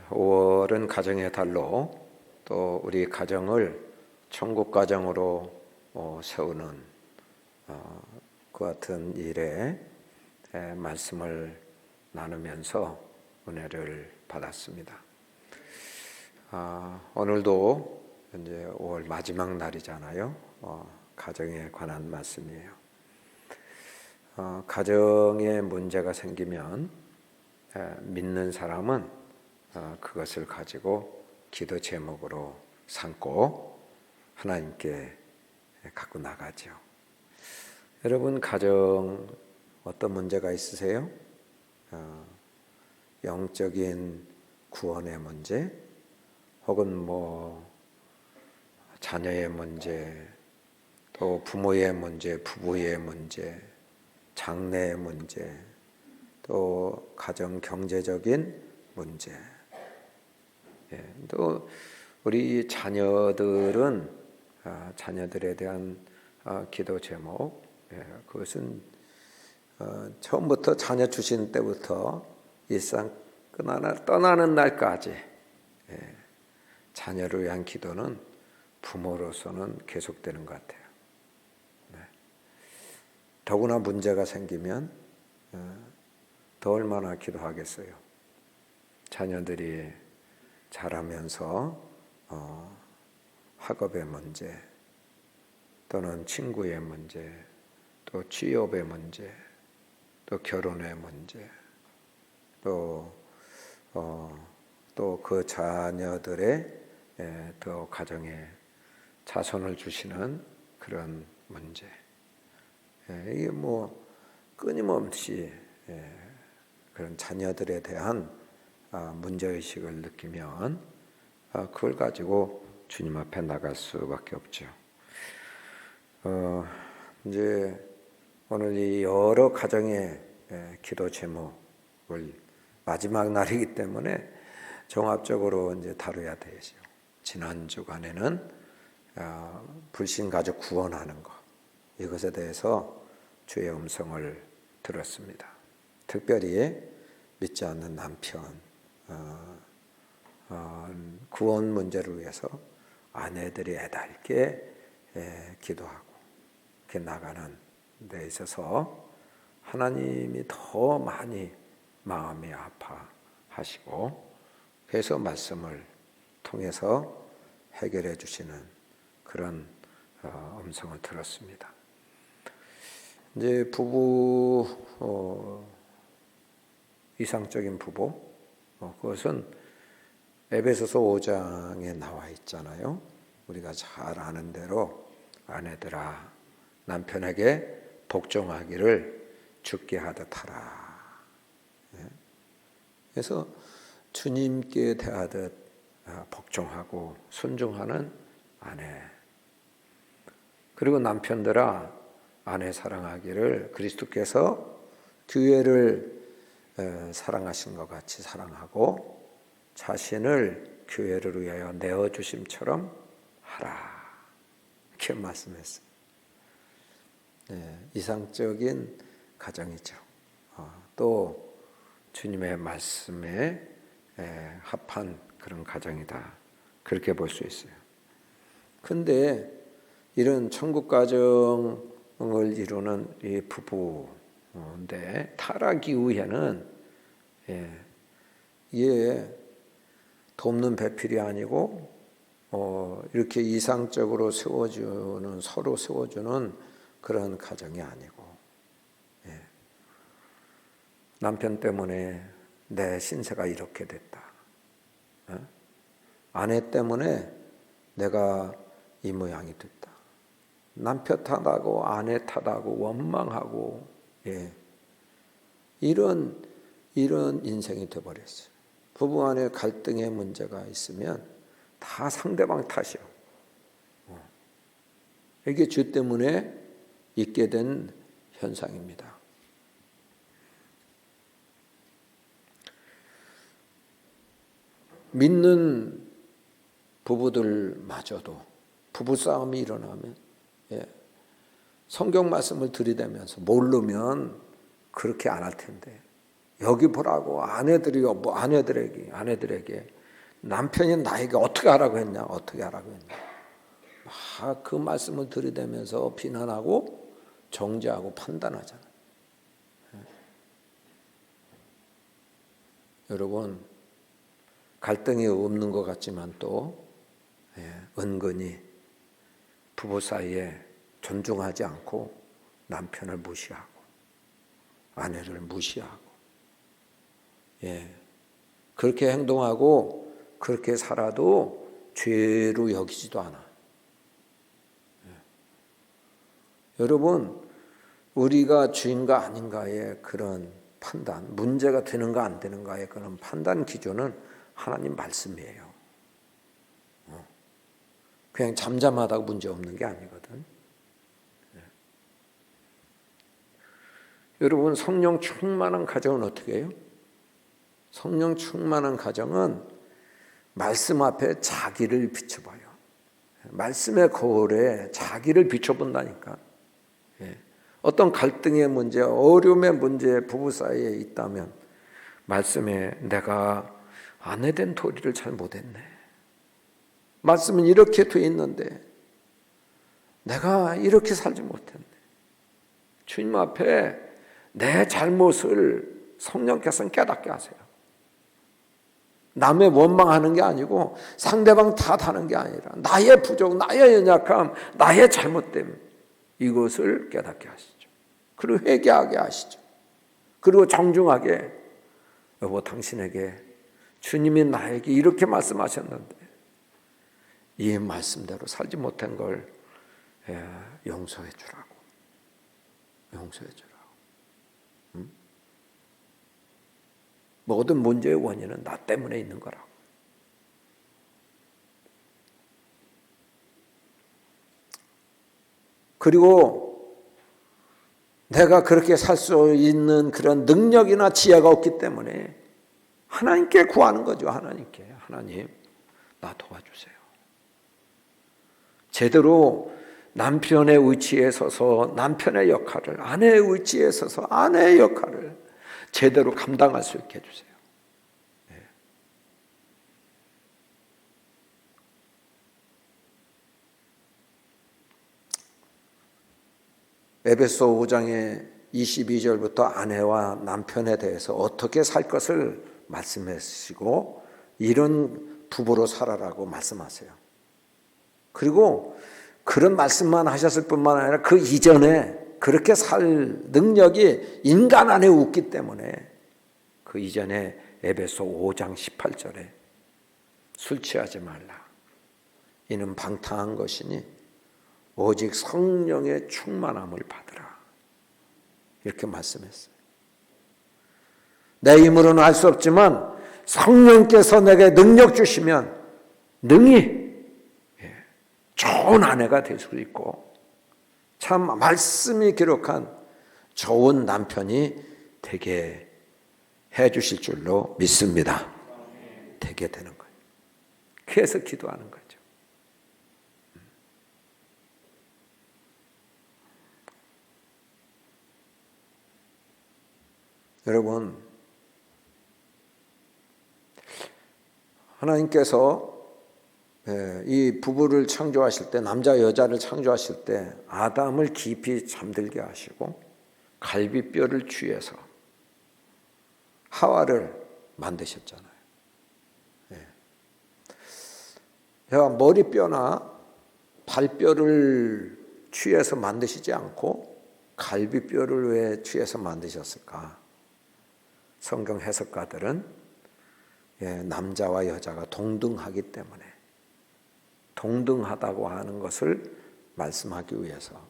5월은 가정의 달로 또 우리 가정을 천국 가정으로 세우는 그 같은 일에 말씀을 나누면서 은혜를 받았습니다. 오늘도 이제 5월 마지막 날이잖아요. 가정에 관한 말씀이에요. 가정에 문제가 생기면 믿는 사람은 그것을 가지고 기도 제목으로 삼고 하나님께 갖고 나가죠. 여러분 가정 어떤 문제가 있으세요? 영적인 구원의 문제, 혹은 자녀의 문제, 또 부모의 문제, 부부의 문제, 장래의 문제, 또 가정 경제적인 문제. 또 우리 자녀들은 자녀들에 대한 기도 제목, 그것은 처음부터 자녀 주신 때부터 일상 떠나는 날까지 자녀를 위한 기도는 부모로서는 계속되는 것 같아요. 더구나 문제가 생기면 더 얼마나 기도하겠어요. 자녀들이 자라면서 학업의 문제, 또는 친구의 문제, 또 취업의 문제, 또 결혼의 문제, 또 그 자녀들의 또 가정에 자손을 주시는 그런 문제. 이게 끊임없이 그런 자녀들에 대한 문제의식을 느끼면 그걸 가지고 주님 앞에 나갈 수밖에 없죠. 이제 오늘 이 여러 가정의 기도 제목을 마지막 날이기 때문에 종합적으로 이제 다뤄야 되죠. 지난 주간에는 불신 가족 구원하는 것, 이것에 대해서 주의 음성을 들었습니다. 특별히 믿지 않는 남편 구원 문제를 위해서 아내들이 애달게 기도하고 이렇게 나가는 데 있어서 하나님이 더 많이 마음이 아파하시고, 그래서 말씀을 통해서 해결해 주시는 그런 음성을 들었습니다. 이제 부부, 이상적인 부부, 그것은 에베소서 5장에 나와 있잖아요. 우리가 잘 아는 대로 아내들아 남편에게 복종하기를 주께 하듯 하라. 그래서 주님께 대하듯 복종하고 순종하는 아내, 그리고 남편들아 아내 사랑하기를 그리스도께서 교회를 사랑하신 것 같이 사랑하고 자신을 교회를 위하여 내어주심처럼 하라, 이렇게 말씀했어요. 이상적인 가정이죠. 또 주님의 말씀에 합한 그런 가정이다, 그렇게 볼 수 있어요. 근데 이런 천국 가정을 이루는 이 부부인데 타락 이후에는 이게 돕는 배필이 아니고 이렇게 이상적으로 세워주는, 서로 세워주는 그런 가정이 아니고, 남편 때문에 내 신세가 이렇게 됐다, 아내 때문에 내가 이 모양이 됐다, 남편 탓하고 아내 탓하고 원망하고, 이런 인생이 되어버렸어요. 부부 안에 갈등의 문제가 있으면 다 상대방 탓이요. 이게 죄 때문에 있게 된 현상입니다. 믿는 부부들마저도 부부싸움이 일어나면 성경 말씀을 들이대면서 모르면 그렇게 안 할 텐데, 여기 보라고 아내들에게 남편이 나에게 어떻게 하라고 했냐, 어떻게 하라고 했냐. 막 그 말씀을 들이대면서 비난하고 정죄하고 판단하잖아요. 여러분, 갈등이 없는 것 같지만 또 은근히 부부 사이에 존중하지 않고 남편을 무시하고 아내를 무시하고 그렇게 행동하고 그렇게 살아도 죄로 여기지도 않아. 여러분, 우리가 주인가 아닌가의 그런 판단, 문제가 되는가 안 되는가의 그런 판단 기준은 하나님 말씀이에요. 그냥 잠잠하다고 문제 없는 게 아니거든. 여러분, 성령 충만한 가정은 어떻게 해요? 성령 충만한 가정은 말씀 앞에 자기를 비춰봐요. 말씀의 거울에 자기를 비춰본다니까. 어떤 갈등의 문제, 어려움의 문제 부부 사이에 있다면 말씀에 내가 아내 된 도리를 잘 못했네. 말씀은 이렇게 돼 있는데 내가 이렇게 살지 못했네. 주님 앞에 내 잘못을 성령께서는 깨닫게 하세요. 남의 원망하는 게 아니고 상대방 탓하는 게 아니라 나의 부족, 나의 연약함, 나의 잘못됨 이것을 깨닫게 하시죠. 그리고 회개하게 하시죠. 그리고 정중하게 여보 당신에게 주님이 나에게 이렇게 말씀하셨는데 이 말씀대로 살지 못한 걸 용서해 주라고. 용서해 주라고. 모든 문제의 원인은 나 때문에 있는 거라고. 그리고 내가 그렇게 살 수 있는 그런 능력이나 지혜가 없기 때문에 하나님께 구하는 거죠. 하나님께. 하나님, 나 도와주세요. 제대로 남편의 위치에 서서 남편의 역할을, 아내의 위치에 서서 아내의 역할을 제대로 감당할 수 있게 해주세요. 에베소 5장의 22절부터 아내와 남편에 대해서 어떻게 살 것을 말씀하시고 이런 부부로 살아라고 말씀하세요. 그리고 그런 말씀만 하셨을 뿐만 아니라 그 이전에 그렇게 살 능력이 인간 안에 없기 때문에 그 이전에 에베소 5장 18절에 술 취하지 말라. 이는 방탕한 것이니 오직 성령의 충만함을 받으라. 이렇게 말씀했어요. 내 힘으로는 할 수 없지만 성령께서 내게 능력 주시면 능히 좋은 아내가 될 수 있고 참 말씀이 기록한 좋은 남편이 되게 해 주실 줄로 믿습니다. 되게 되는 거예요. 그래서 기도하는 거죠. 여러분, 하나님께서 이 부부를 창조하실 때, 남자 여자를 창조하실 때 아담을 깊이 잠들게 하시고 갈비뼈를 취해서 하와를 만드셨잖아요. 머리뼈나 발뼈를 취해서 만드시지 않고 갈비뼈를 왜 취해서 만드셨을까? 성경 해석가들은 남자와 여자가 동등하기 때문에 동등하다고 하는 것을 말씀하기 위해서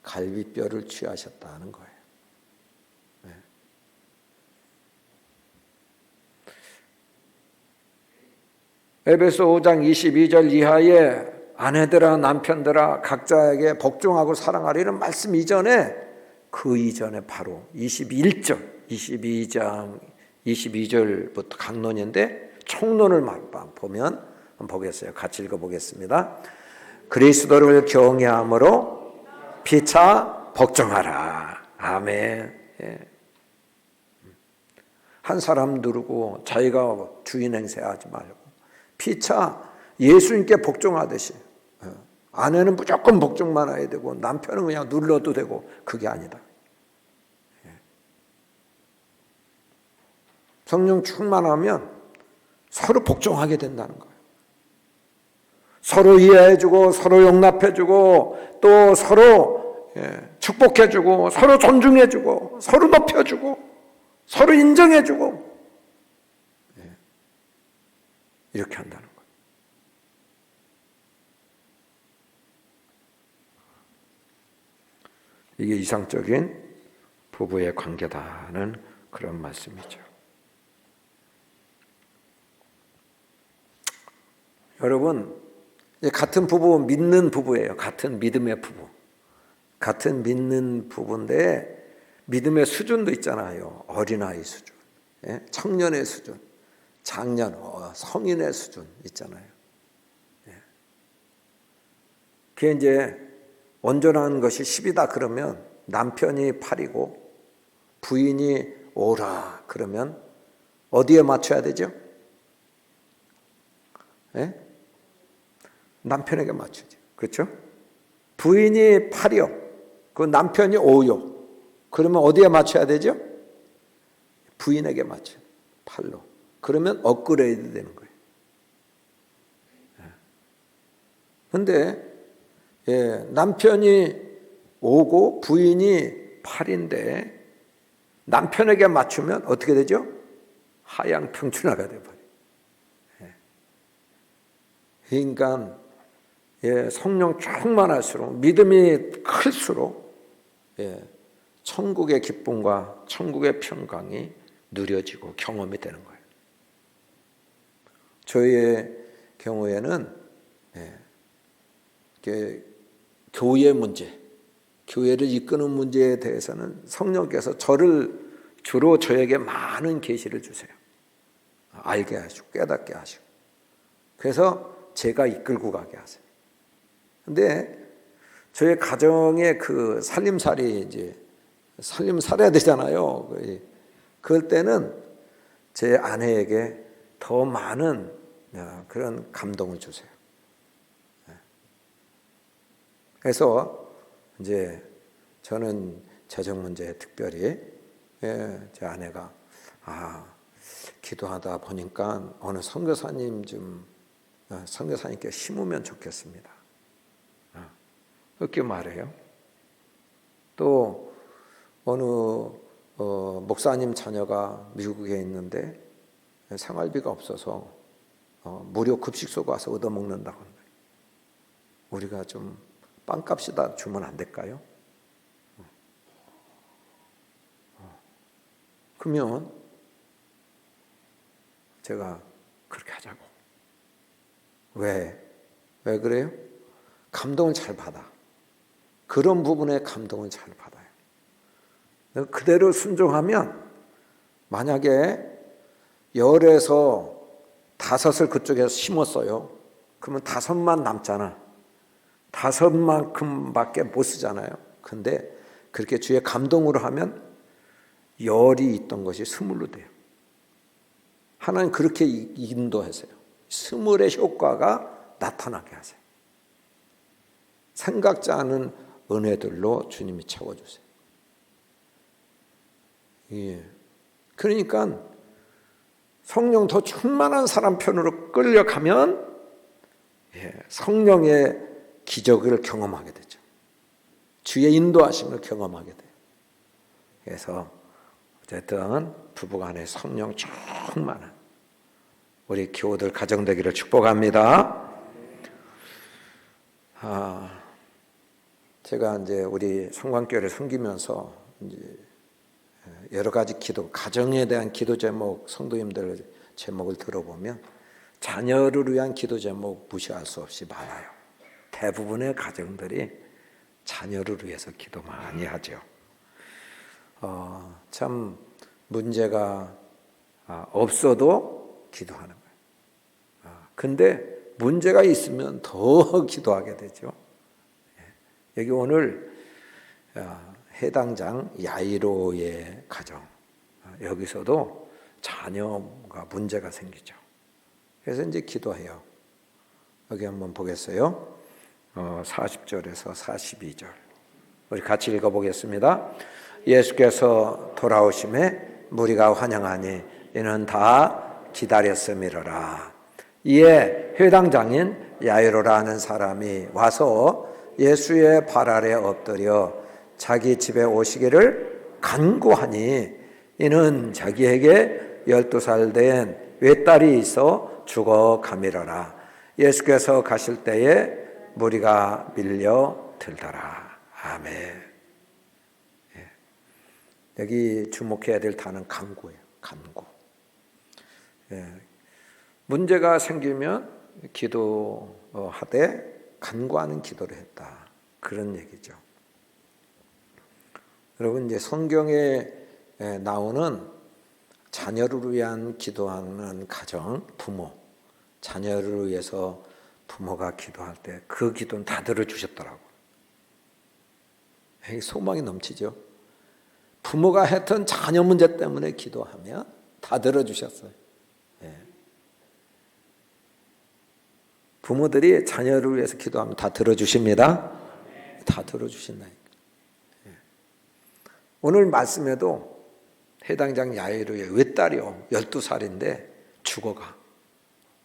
갈비뼈를 취하셨다는 거예요. 에베소 5장 22절 이하에 아내들아 남편들아 각자에게 복종하고 사랑하리는 말씀 이전에 그 이전에 바로 22장 22절부터 강론인데 총론을 보면 한번 보겠어요. 같이 읽어보겠습니다. 그리스도를 경외함으로 피차 복종하라. 아멘. 한 사람 두르고 자기가 주인 행세하지 말고 피차 예수님께 복종하듯이 아내는 무조건 복종만 해야 되고 남편은 그냥 눌러도 되고 그게 아니다. 성령 충만하면 서로 복종하게 된다는 거예요. 서로 이해해주고 서로 용납해주고 또 서로 축복해주고 서로 존중해주고 서로 높여주고 서로 인정해주고 이렇게 한다는 거예요. 이게 이상적인 부부의 관계다는 그런 말씀이죠. 여러분, 같은 부부, 믿는 부부예요. 같은 믿음의 부부. 같은 믿는 부부인데 믿음의 수준도 있잖아요. 어린아이 수준, 청년의 수준, 장년, 성인의 수준 있잖아요. 그게 이제 온전한 것이 10이다 그러면 남편이 8이고 부인이 5라 그러면 어디에 맞춰야 되죠? 남편에게 맞추죠. 그렇죠? 부인이 8이요. 그 남편이 5요. 그러면 어디에 맞춰야 되죠? 부인에게 맞춰. 8로. 그러면 업그레이드 되는 거예요. 그런데 남편이 5고 부인이 8인데 남편에게 맞추면 어떻게 되죠? 하향 평준화가 되어버려요. 그러니까 성령 충만할수록 믿음이 클수록 천국의 기쁨과 천국의 평강이 누려지고 경험이 되는 거예요. 저희의 경우에는 교회 문제, 교회를 이끄는 문제에 대해서는 성령께서 저를 주로 저에게 많은 계시를 주세요. 알게 하시고 깨닫게 하시고 그래서 제가 이끌고 가게 하세요. 근데 저희 가정의 그 살림살이 이제 살림 살아야 되잖아요. 그럴 때는 제 아내에게 더 많은 그런 감동을 주세요. 그래서 이제 저는 재정 문제에 특별히 제 아내가 기도하다 보니까 어느 선교사님께 심으면 좋겠습니다. 그렇게 말해요. 또 어느 목사님 자녀가 미국에 있는데 생활비가 없어서 무료 급식소가 와서 얻어먹는다고 합니다. 우리가 좀 빵값이다 주면 안 될까요? 그러면 제가 그렇게 하자고. 왜 그래요? 감동을 잘 받아. 그런 부분에 감동을 잘 받아요. 그대로 순종하면 만약에 10에서 5을 그쪽에서 심었어요. 그러면 5만 남잖아. 5만큼밖에 못 쓰잖아요. 근데 그렇게 주의 감동으로 하면 10이 있던 것이 20로 돼요. 하나님 그렇게 인도하세요. 20의 효과가 나타나게 하세요. 생각지 않은 은혜들로 주님이 채워주세요. 그러니까 성령 더 충만한 사람 편으로 끌려가면 성령의 기적을 경험하게 되죠. 주의 인도하심을 경험하게 돼요. 그래서 어쨌든 부부간의 성령 충만한 우리 교우들 가정 되기를 축복합니다. 제가 이제 우리 성광교회를 섬기면서 이제 여러 가지 기도, 가정에 대한 기도 제목, 성도님들 제목을 들어보면 자녀를 위한 기도 제목 무시할 수 없이 많아요. 대부분의 가정들이 자녀를 위해서 기도 많이 하죠. 참 문제가 없어도 기도하는 거예요. 근데 문제가 있으면 더 기도하게 되죠. 여기 오늘 해당장 야이로의 가정, 여기서도 자녀가 문제가 생기죠. 그래서 이제 기도해요. 여기 한번 보겠어요. 40절에서 42절. 우리 같이 읽어보겠습니다. 예수께서 돌아오심에 무리가 환영하니 이는 다 기다렸음이로라. 이에 회당장인 야이로라 하는 사람이 와서 예수의 발 아래 엎드려 자기 집에 오시기를 간구하니 이는 자기에게 12살 된 외딸이 있어 죽어가미러라. 예수께서 가실 때에 무리가 밀려 들더라. 아멘. 여기 주목해야 될 단어는 간구예요. 간구. 문제가 생기면 기도하되 간구하는 기도를 했다. 그런 얘기죠. 여러분 이제 성경에 나오는 자녀를 위한 기도하는 가정, 부모, 자녀를 위해서 부모가 기도할 때 그 기도는 다 들어주셨더라고요. 소망이 넘치죠. 부모가 했던 자녀 문제 때문에 기도하면 다 들어주셨어요. 부모들이 자녀를 위해서 기도하면 다 들어주십니다. 다 들어주신다니까. 오늘 말씀에도 해당장 야이로의 외딸이요 12살인데 죽어가.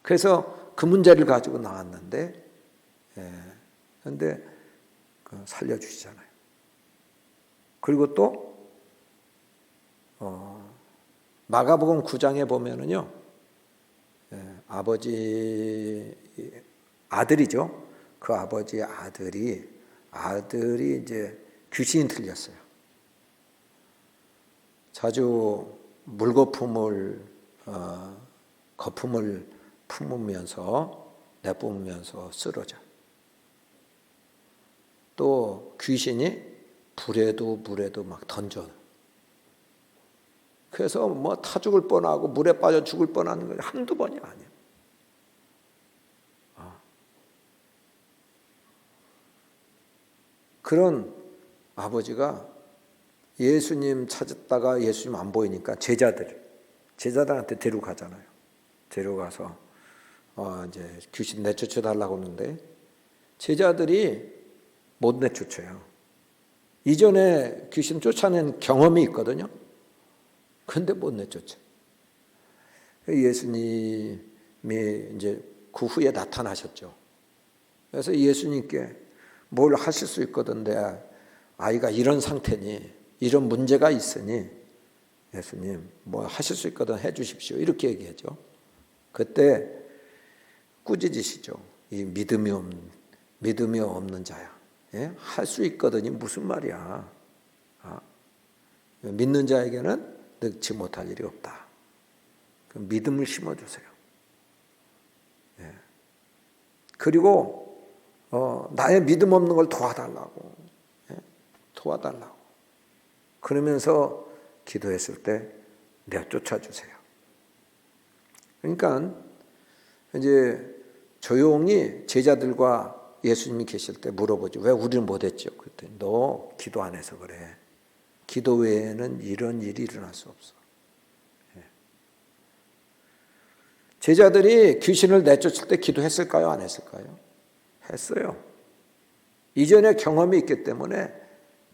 그래서 그 문제를 가지고 나왔는데 그런데 살려주시잖아요. 그리고 또 마가복음 9장에 보면은요 아버지 아들이죠. 그 아버지의 아들이 이제 귀신이 들렸어요. 자주 물거품을 거품을 내뿜으면서 쓰러져. 또 귀신이 불에도 물에도 막 던져. 그래서 뭐 타 죽을 뻔하고 물에 빠져 죽을 뻔하는 건 한두 번이 아니에요. 그런 아버지가 예수님 찾았다가 예수님 안 보이니까 제자들한테 데려가잖아요. 데려가서 이제 귀신 내쫓아 달라고 하는데 제자들이 못 내쫓아요. 이전에 귀신 쫓아낸 경험이 있거든요. 근데 못 내쫓아. 예수님이 이제 그 후에 나타나셨죠. 그래서 예수님께 뭘 하실 수 있거든데 아이가 이런 상태니 이런 문제가 있으니 예수님 뭐 하실 수 있거든 해 주십시오. 이렇게 얘기하죠. 그때 꾸짖으시죠. 이 믿음이 없는 자야. 할 수 있거든이 무슨 말이야. 믿는 자에게는 늙지 못할 일이 없다. 그 믿음을 심어주세요. 그리고 나의 믿음 없는 걸 도와달라고. 그러면서 기도했을 때 내가 쫓아주세요. 그러니까 이제 조용히 제자들과 예수님이 계실 때 물어보죠. 왜 우리는 못했죠? 그랬더니 너 기도 안 해서 그래. 기도 외에는 이런 일이 일어날 수 없어. 제자들이 귀신을 내쫓을 때 기도했을까요? 안 했을까요? 했어요. 이전에 경험이 있기 때문에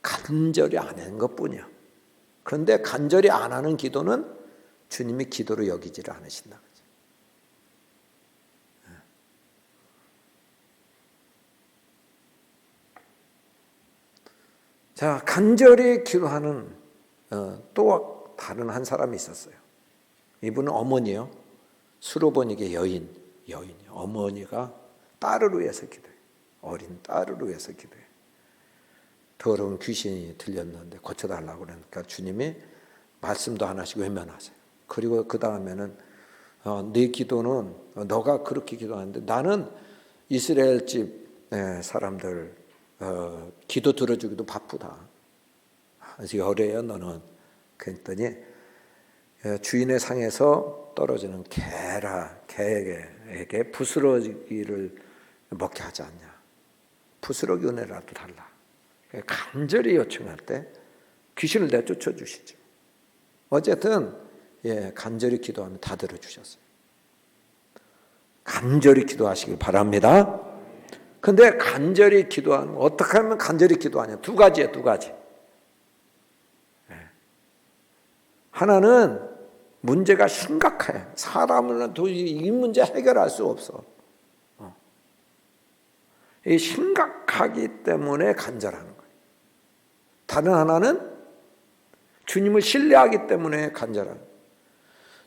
간절히 안 하는 것뿐이야. 그런데 간절히 안 하는 기도는 주님이 기도로 여기지를 않으신다. 자, 간절히 기도하는 또 다른 한 사람이 있었어요. 이분은 어머니요. 수로보니게 여인이요. 어머니가 딸을 위해서 기도해요. 어린 딸을 위해서 기도해요. 더러운 귀신이 들렸는데 고쳐달라고 그러니까 주님이 말씀도 안 하시고 외면하세요. 그리고 그 다음에는 네 기도는 너가 그렇게 기도하는데 나는 이스라엘 집 사람들 기도 들어주기도 바쁘다. 그래서 열애야 너는. 그랬더니 주인의 상에서 떨어지는 개에게 부스러기를 먹게 하지 않냐. 부스러기 은혜라도 달라. 간절히 요청할 때 귀신을 내쫓아 주시죠. 어쨌든 간절히 기도하면 다 들어주셨어요. 간절히 기도하시길 바랍니다. 근데 간절히 기도하는 거, 어떻게 하면 간절히 기도하냐? 두 가지예요, 두 가지. 하나는 문제가 심각해. 사람은 도저히 이 문제 해결할 수 없어. 이 심각하기 때문에 간절하는 거예요. 다른 하나는 주님을 신뢰하기 때문에 간절하는 거예요.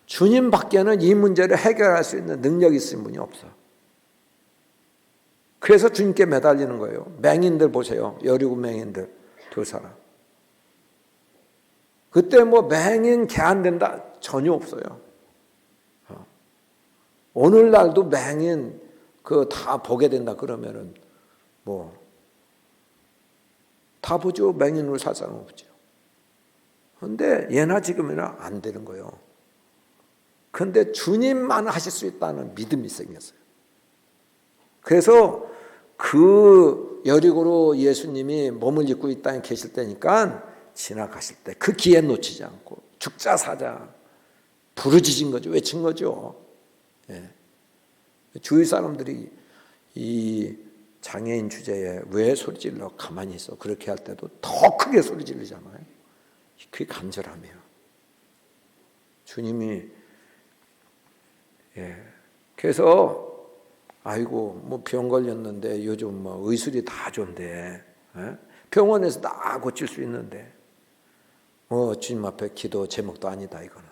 주님 밖에는 이 문제를 해결할 수 있는 능력이 있는 분이 없어. 그래서 주님께 매달리는 거예요. 맹인들 보세요. 여리고 맹인들 두 사람. 그때 뭐 맹인 개안된다 전혀 없어요. 오늘날도 맹인 그 다 보게 된다 그러면은 뭐 다 보죠. 맹인으로 살 사람 없죠. 그런데 예나 지금이나 안 되는 거예요. 그런데 주님만 하실 수 있다는 믿음이 생겼어요. 그래서 그 여리고로 예수님이 몸을 입고 이 땅에 계실 때니까 지나가실 때 그 기회 놓치지 않고 죽자 사자 부르짖은 거죠. 외친 거죠. 예. 주위 사람들이 이 장애인 주제에 왜 소리 질러 가만히 있어. 그렇게 할 때도 더 크게 소리 지르잖아요. 그게 간절함이에요. 주님이 그래서 아이고 뭐 병 걸렸는데 요즘 뭐 의술이 다 좋은데 병원에서 다 고칠 수 있는데 주님 앞에 기도 제목도 아니다 이거는.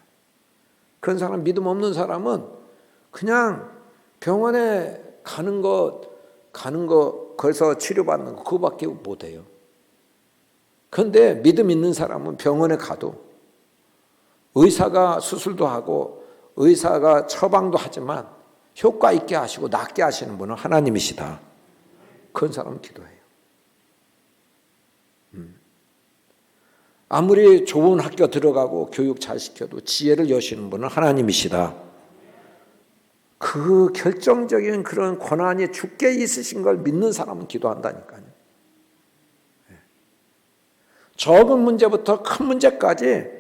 그런 사람 믿음 없는 사람은 그냥 병원에 가는 거 거기서 치료받는 거 그거밖에 못해요. 그런데 믿음 있는 사람은 병원에 가도 의사가 수술도 하고 의사가 처방도 하지만 효과 있게 하시고 낫게 하시는 분은 하나님이시다. 그런 사람은 기도해요. 아무리 좋은 학교 들어가고 교육 잘 시켜도 지혜를 여시는 분은 하나님이시다. 그 결정적인 그런 권한이 주께 있으신 걸 믿는 사람은 기도한다니까요. 적은 문제부터 큰 문제까지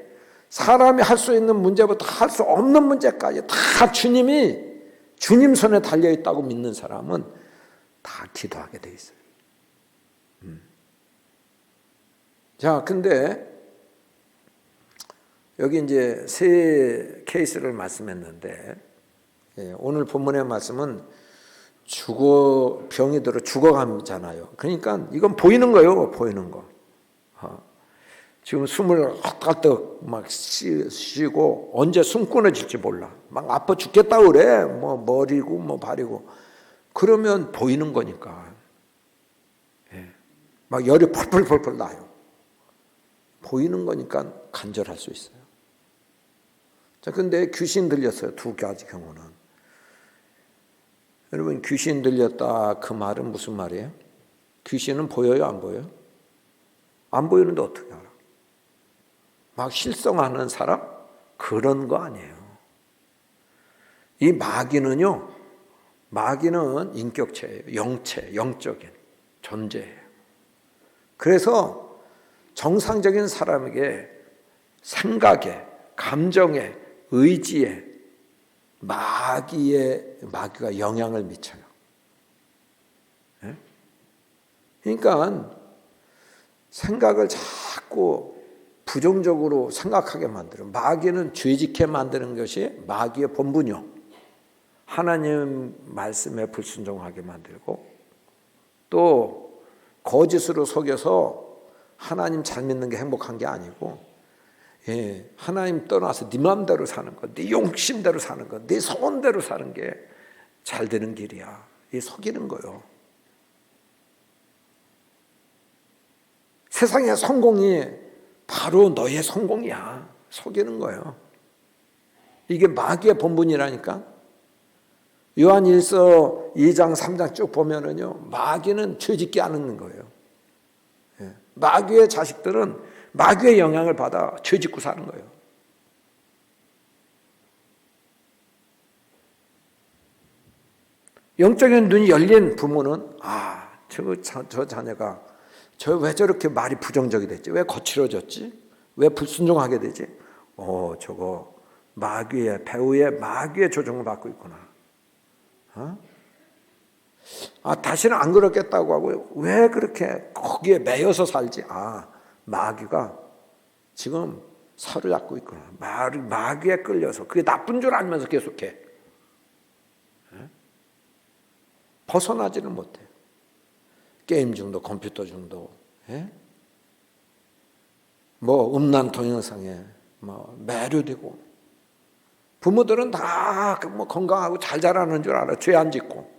사람이 할 수 있는 문제부터 할 수 없는 문제까지 다 주님이 주님 손에 달려있다고 믿는 사람은 다 기도하게 돼 있어요. 자, 근데 여기 이제 세 케이스를 말씀했는데 오늘 본문의 말씀은 병이 들어 죽어가잖아요. 그러니까 이건 보이는 거예요. 보이는 거. 지금 숨을 헛헛 막 쉬고 언제 숨 끊어질지 몰라. 막 아파 죽겠다 그래. 뭐 머리고 뭐 발이고. 그러면 보이는 거니까. 막 열이 펄펄펄펄 나요. 보이는 거니까 간절할 수 있어요. 자, 근데 귀신 들렸어요. 두 가지 경우는. 여러분 귀신 들렸다 그 말은 무슨 말이에요? 귀신은 보여요, 안 보여요? 안 보이는데 어떻게 알아? 막 실성하는 사람? 그런 거 아니에요. 이 마귀는 인격체예요. 영적인 존재예요. 그래서 정상적인 사람에게 생각에, 감정에, 의지에 마귀가 영향을 미쳐요. 그러니까 생각을 자꾸 부정적으로 생각하게 만들어요. 마귀는 죄짓게 만드는 것이 마귀의 본분이요. 하나님 말씀에 불순종하게 만들고 또 거짓으로 속여서 하나님 잘 믿는 게 행복한 게 아니고 하나님 떠나서 네 마음대로 사는 거, 네 욕심대로 사는 거, 네 소원대로 사는 게 잘 되는 길이야. 이 속이는 거요. 세상의 성공이 바로 너의 성공이야. 속이는 거예요. 이게 마귀의 본분이라니까. 요한일서 2장 3장 쭉 보면은요, 마귀는 죄짓게 안 하는 거예요. 마귀의 자식들은 마귀의 영향을 받아 죄짓고 사는 거예요. 영적인 눈이 열린 부모는 저 자녀가 왜 저렇게 말이 부정적이 됐지? 왜 거칠어졌지? 왜 불순종하게 되지? 저거 배우의 마귀의 조종을 받고 있구나. 다시는 안 그렇겠다고 하고 왜 그렇게 거기에 매여서 살지? 마귀가 지금 사로잡고 있구나. 마귀에 끌려서 그게 나쁜 줄 알면서 계속해. 벗어나지는 못해. 게임 중독, 컴퓨터 중독, 음란 동영상에 매료되고. 부모들은 다 건강하고 잘 자라는 줄 알아. 죄 안 짓고.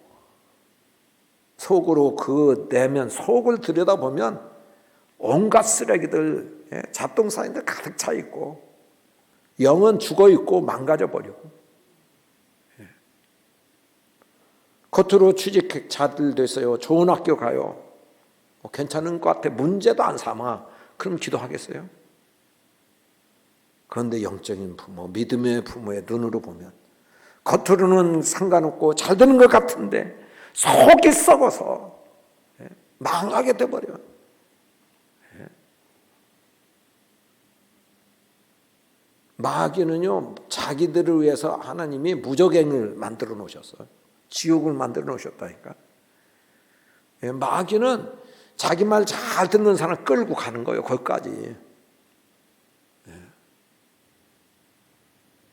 속으로 그 내면 속을 들여다보면 온갖 쓰레기들, 잡동사니들 가득 차 있고 영은 죽어 있고 망가져 버리고. 겉으로 취직 잘 됐어요. 좋은 학교 가요. 괜찮은 것 같아. 문제도 안 삼아. 그럼 기도하겠어요? 그런데 영적인 부모, 믿음의 부모의 눈으로 보면 겉으로는 상관없고 잘 되는 것 같은데 속이 썩어서 망하게 돼버려요. 마귀는요, 자기들을 위해서 하나님이 무적행을 만들어 놓으셨어요. 지옥을 만들어 놓으셨다니까. 마귀는 자기 말 잘 듣는 사람 끌고 가는 거예요. 거기까지.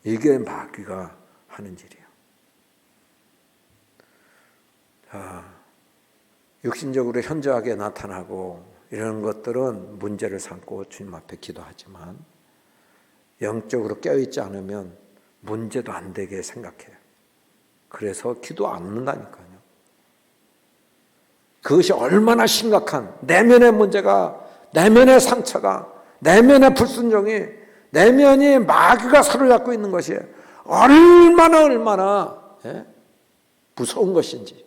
이게 마귀가 하는 일이에요. 육신적으로 현저하게 나타나고 이런 것들은 문제를 삼고 주님 앞에 기도하지만 영적으로 깨어있지 않으면 문제도 안 되게 생각해요. 그래서 기도 안 한다니까요. 그것이 얼마나 심각한 내면의 문제가, 내면의 상처가, 내면의 불순종이, 내면이 마귀가 사로잡고 있는 것이 얼마나 무서운 것인지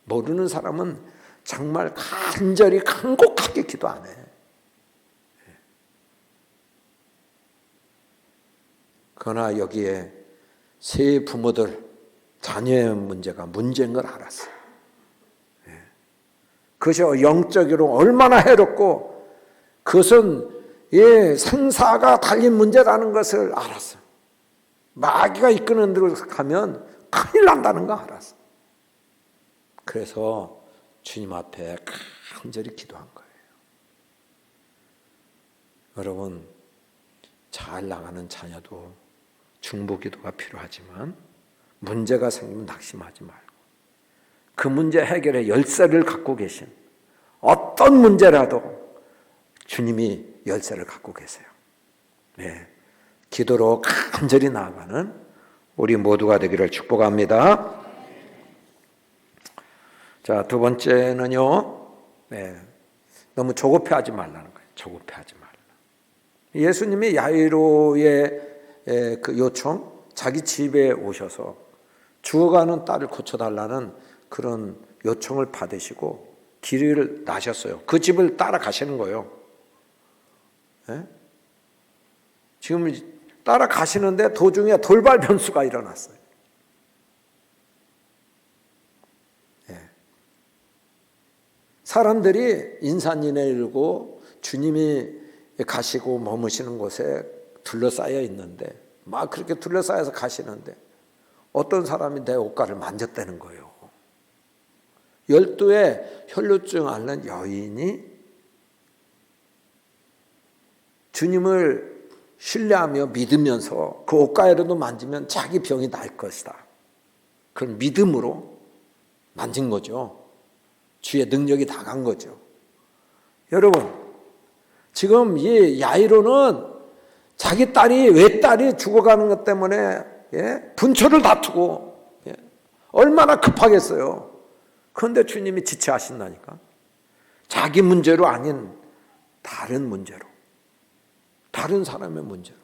모르는 사람은 정말 간절히 간곡하게 기도 안 해. 그러나 여기에 세 부모들 자녀의 문제가 문제인 걸 알았어요. 그것이 영적으로 얼마나 해롭고 그것은 생사가 달린 문제라는 것을 알았어요. 마귀가 이끄는 대로 가면 큰일 난다는 거 알았어요. 그래서 주님 앞에 간절히 기도한 거예요. 여러분, 잘 나가는 자녀도 중보기도가 필요하지만 문제가 생기면 낙심하지 말고 그 문제 해결의 열쇠를 갖고 계신 어떤 문제라도 주님이 열쇠를 갖고 계세요. 기도로 간절히 나아가는 우리 모두가 되기를 축복합니다. 자, 두 번째는요, 너무 조급해하지 말라는 거예요. 조급해하지 말라. 예수님이 야이로의 그 요청, 자기 집에 오셔서 죽어가는 딸을 고쳐달라는 그런 요청을 받으시고 길을 나셨어요. 그 집을 따라가시는 거예요. 지금 따라가시는데 도중에 돌발 변수가 일어났어요. 사람들이 인산인해 일고 주님이 가시고 머무시는 곳에 둘러싸여 있는데 막 그렇게 둘러싸여서 가시는데 어떤 사람이 내 옷가를 만졌다는 거예요. 12의 혈루증 앓는 여인이 주님을 신뢰하며 믿으면서 그 옷가에라도 만지면 자기 병이 날 것이다. 그런 믿음으로 만진 거죠. 주의 능력이 나간 거죠. 여러분, 지금 이 야이로는 자기 딸이 외딸이 죽어가는 것 때문에 분초를 다투고 얼마나 급하겠어요. 그런데 주님이 지체하신다니까. 자기 문제로 아닌 다른 문제로, 다른 사람의 문제로.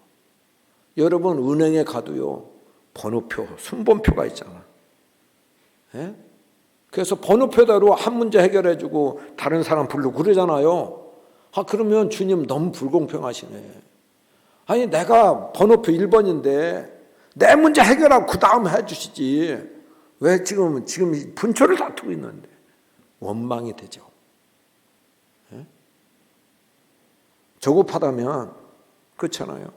여러분, 은행에 가도요 번호표, 순번표가 있잖아. 그래서 번호표대로 한 문제 해결해주고 다른 사람 부르고 그러잖아요. 그러면 주님 너무 불공평하시네. 아니, 내가 번호표 1번인데 내 문제 해결하고 그 다음 해주시지. 왜 지금 분초를 다투고 있는데. 원망이 되죠. 조급하다면 그렇잖아요.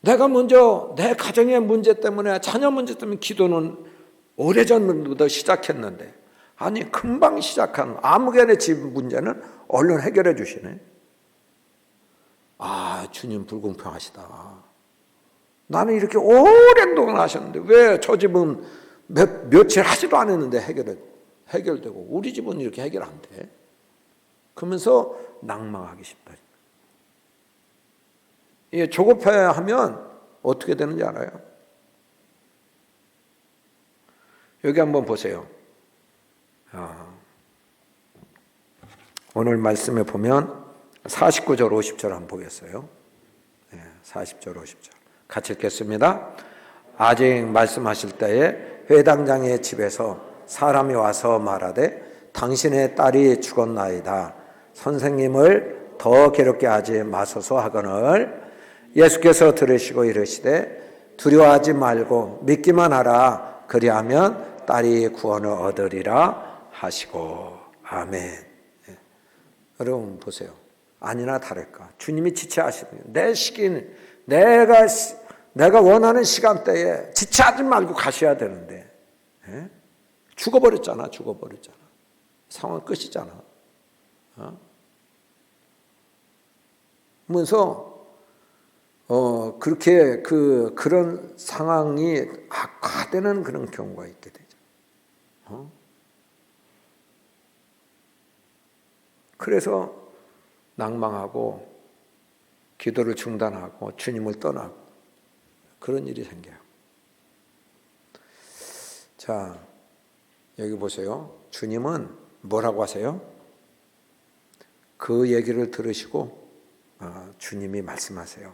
내가 먼저 내 가정의 문제 때문에, 자녀 문제 때문에 기도는 오래전부터 시작했는데, 아니 금방 시작한 아무개네 집 문제는 얼른 해결해 주시네. 아, 주님 불공평하시다. 나는 이렇게 오랜 동안 하셨는데 왜 저 집은 며칠 하지도 않았는데 해결되고 우리 집은 이렇게 해결 안 돼? 그러면서 낭망하기 쉽다. 이게 조급해하면 어떻게 되는지 알아요? 여기 한번 보세요. 오늘 말씀에 보면 49절 50절 한번 보겠어요. 40절 50절 같이 읽겠습니다. 아직 말씀하실 때에 회당장의 집에서 사람이 와서 말하되 당신의 딸이 죽었나이다. 선생님을 더 괴롭게 하지 마소서 하거늘 예수께서 들으시고 이르시되 두려워하지 말고 믿기만 하라. 그리하면 딸이 구원을 얻으리라 하시고. 아멘. 여러분 보세요. 아니나 다를까 주님이 지체하시는 내 시기는 내가 원하는 시간대에 지체하지 말고 가셔야 되는데 죽어버렸잖아. 상황 끝이잖아. 그래서 그렇게 그런 상황이 악화되는 그런 경우가 있게 되죠. 그래서 낭망하고 기도를 중단하고 주님을 떠나고 그런 일이 생겨요. 자, 여기 보세요. 주님은 뭐라고 하세요? 그 얘기를 들으시고 주님이 말씀하세요.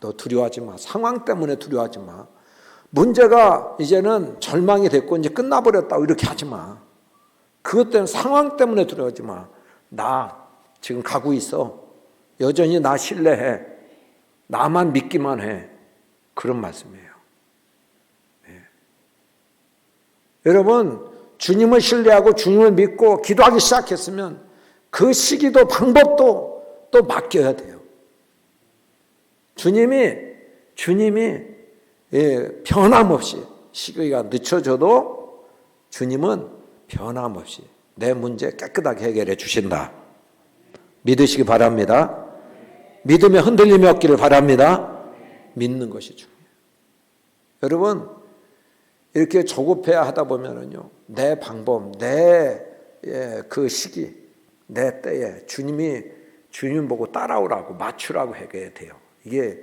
너 두려워하지 마. 상황 때문에 두려워하지 마. 문제가 이제는 절망이 됐고 이제 끝나버렸다고 이렇게 하지 마. 그것 때문에 상황 때문에 두려워하지 마. 나 지금 가고 있어. 여전히 나 신뢰해. 나만 믿기만 해. 그런 말씀이에요. 네. 여러분 주님을 신뢰하고 주님을 믿고 기도하기 시작했으면 그 시기도 방법도 또 맡겨야 돼요. 주님이 변함없이 시기가 늦춰져도 주님은 변함없이 내 문제 깨끗하게 해결해 주신다. 믿으시기 바랍니다. 믿으면 흔들림이 없기를 바랍니다. 믿는 것이 중요해요. 여러분 이렇게 조급해 하다 보면은요 내 방법, 내 그 시기, 내 때에 주님 보고 따라오라고 맞추라고 하게 돼요. 이게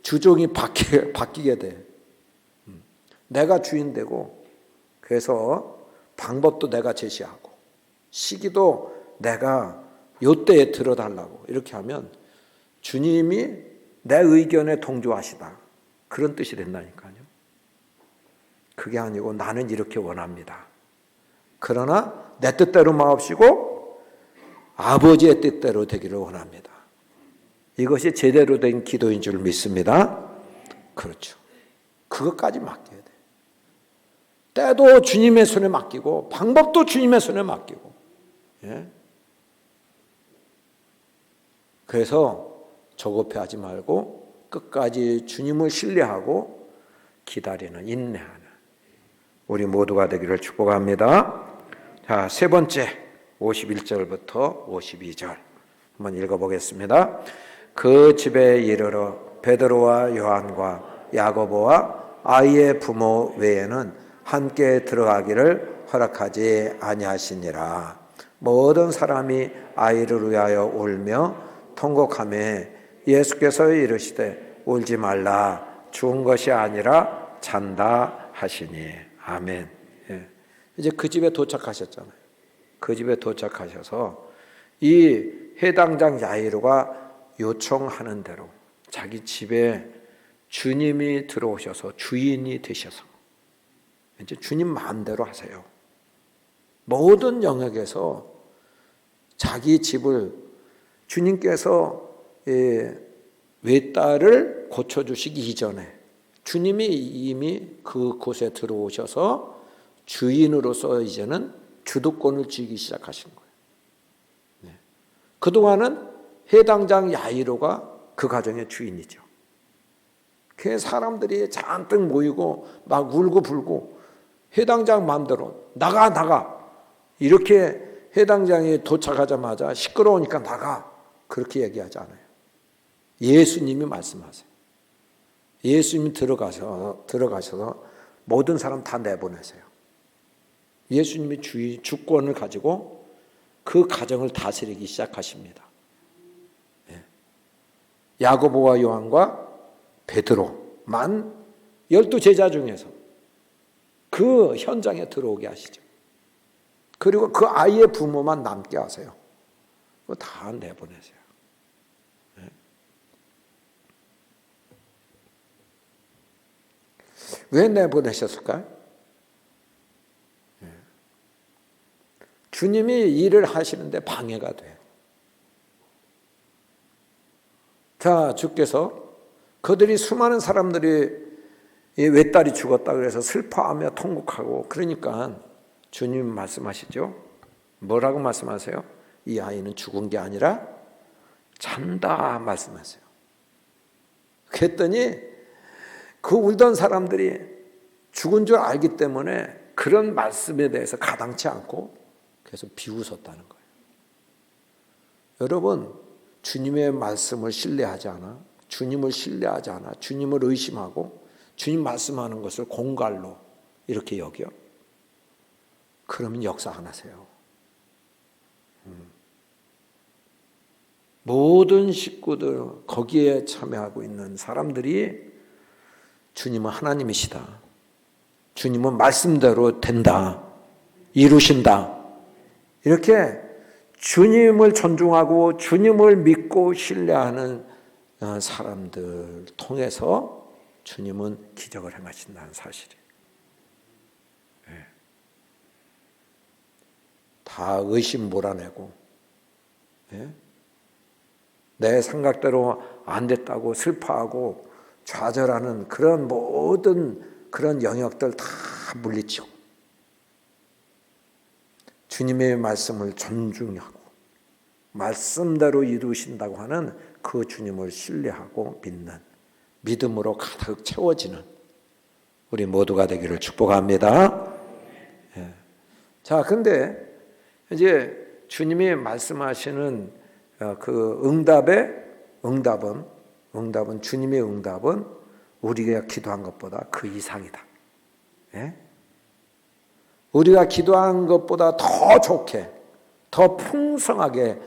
주종이 바뀌게 돼. 내가 주인 되고 그래서 방법도 내가 제시하고 시기도 내가 요때에 들어달라고 이렇게 하면 주님이 내 의견에 동조하시다. 그런 뜻이 된다니까요. 그게 아니고 나는 이렇게 원합니다. 그러나 내 뜻대로 마옵시고 아버지의 뜻대로 되기를 원합니다. 이것이 제대로 된 기도인 줄 믿습니다. 그렇죠. 그것까지 맡겨야 돼. 때도 주님의 손에 맡기고 방법도 주님의 손에 맡기고. 그래서 조급해하지 말고 끝까지 주님을 신뢰하고 기다리는 인내하는 우리 모두가 되기를 축복합니다. 자, 세 번째 51절부터 52절 한번 읽어보겠습니다. 그 집에 이르러 베드로와 요한과 야고보와 아이의 부모 외에는 함께 들어가기를 허락하지 아니하시니라. 모든 사람이 아이를 위하여 울며 통곡하며 예수께서 이르시되 울지 말라. 죽은 것이 아니라 잔다 하시니. 아멘. 이제 그 집에 도착하셨잖아요. 그 집에 도착하셔서 이 해당장 야이로가 요청하는 대로 자기 집에 주님이 들어오셔서 주인이 되셔서 이제 주님 마음대로 하세요. 모든 영역에서 자기 집을 주님께서 외딸을 고쳐주시기 이전에 주님이 이미 그곳에 들어오셔서 주인으로서 이제는 주도권을 쥐기 시작하신 거예요. 그동안은 해당장 야이로가 그 가정의 주인이죠. 그 사람들이 잔뜩 모이고 막 울고 불고 해당장 마음대로 나가 이렇게 해당장에 도착하자마자 시끄러우니까 나가 그렇게 얘기하지 않아요. 예수님이 말씀하세요. 예수님이 들어가셔서 모든 사람 다 내보내세요. 예수님이 주권을 가지고 그 가정을 다스리기 시작하십니다. 야고보와 요한과 베드로만 12제자 중에서 그 현장에 들어오게 하시죠. 그리고 그 아이의 부모만 남게 하세요. 그거 다 내보내세요. 왜 내보내셨을까요? 주님이 일을 하시는데 방해가 돼요. 자, 주께서 그들이 수많은 사람들이 외딸이 죽었다 그래서 슬퍼하며 통곡하고 그러니까 주님 말씀하시죠. 뭐라고 말씀하세요? 이 아이는 죽은 게 아니라 잔다 말씀하세요. 그랬더니 그 울던 사람들이 죽은 줄 알기 때문에 그런 말씀에 대해서 가당치 않고 그래서 비웃었다는 거예요. 여러분, 주님의 말씀을 신뢰하지 않아, 주님을 신뢰하지 않아, 주님을 의심하고 주님 말씀하는 것을 공갈로 이렇게 여겨? 그러면 역사 안 하세요. 모든 식구들 거기에 참여하고 있는 사람들이 주님은 하나님이시다. 주님은 말씀대로 된다. 이루신다. 이렇게 주님을 존중하고 주님을 믿고 신뢰하는 사람들 통해서 주님은 기적을 행하신다는 사실이에요. 다 의심 몰아내고 내 생각대로 안 됐다고 슬퍼하고 좌절하는 그런 모든 그런 영역들 다 물리치고 주님의 말씀을 존중하고 말씀대로 이루신다고 하는 그 주님을 신뢰하고 믿는 믿음으로 가득 채워지는 우리 모두가 되기를 축복합니다. 자, 근데 이제 주님이 말씀하시는 그 응답은 주님의 응답은 우리가 기도한 것보다 그 이상이다. 우리가 기도한 것보다 더 좋게, 더 풍성하게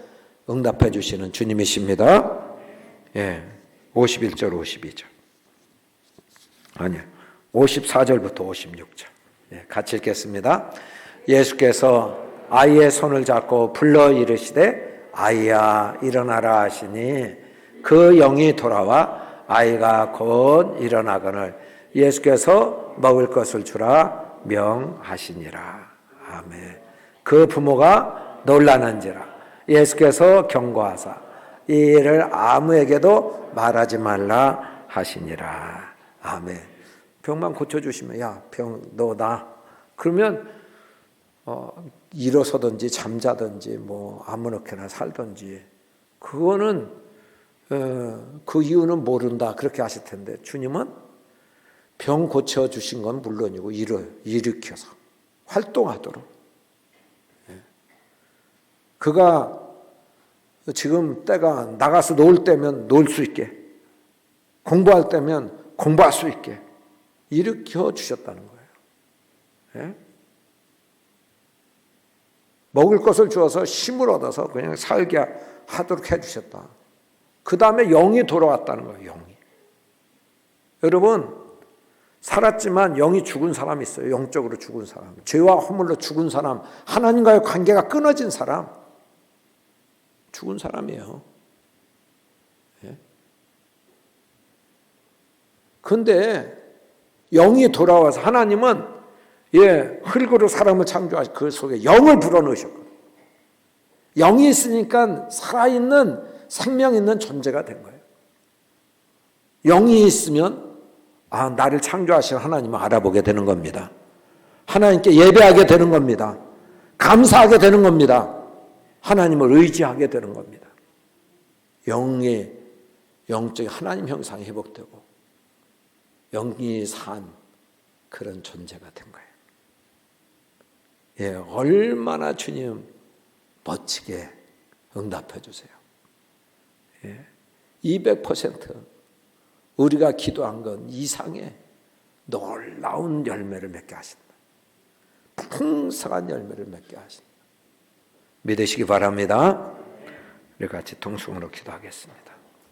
응답해 주시는 주님이십니다. 51절, 52절. 아니요. 54절부터 56절. 같이 읽겠습니다. 예수께서 아이의 손을 잡고 불러 이르시되 아이야 일어나라 하시니 그 영이 돌아와 아이가 곧 일어나거늘 예수께서 먹을 것을 주라 명하시니라. 아멘. 그 부모가 놀라는지라 예수께서 경고하사 이 일을 아무에게도 말하지 말라 하시니라. 아멘. 병만 고쳐주시면 야, 병 너 나. 그러면 일어서든지 잠자든지 뭐 아무렇게나 살든지 그거는 그 이유는 모른다 그렇게 하실 텐데 주님은 병 고쳐주신 건 물론이고 일으켜서 활동하도록 그가 지금 때가 나가서 놀 때면 놀 수 있게 공부할 때면 공부할 수 있게 일으켜 주셨다는 거예요. 먹을 것을 주어서 힘을 얻어서 그냥 살게 하도록 해주셨다. 그 다음에 영이 돌아왔다는 거예요. 영이. 여러분 살았지만 영이 죽은 사람이 있어요. 영적으로 죽은 사람. 죄와 허물로 죽은 사람. 하나님과의 관계가 끊어진 사람. 죽은 사람이에요. 그런데 영이 돌아와서 하나님은 흙으로 사람을 창조하시고 그 속에 영을 불어넣으셨거든요. 영이 있으니까 살아있는 생명 있는 존재가 된 거예요. 영이 있으면 나를 창조하신 하나님을 알아보게 되는 겁니다. 하나님께 예배하게 되는 겁니다. 감사하게 되는 겁니다. 하나님을 의지하게 되는 겁니다. 영의 영적인 하나님 형상이 회복되고 영이 산 그런 존재가 된 거예요. 예, 얼마나 주님 멋지게 응답해 주세요. 예, 200% 우리가 기도한 것 이상의 놀라운 열매를 맺게 하신다. 풍성한 열매를 맺게 하신다. 믿으시기 바랍니다. 우리 같이 통성으로 기도하겠습니다.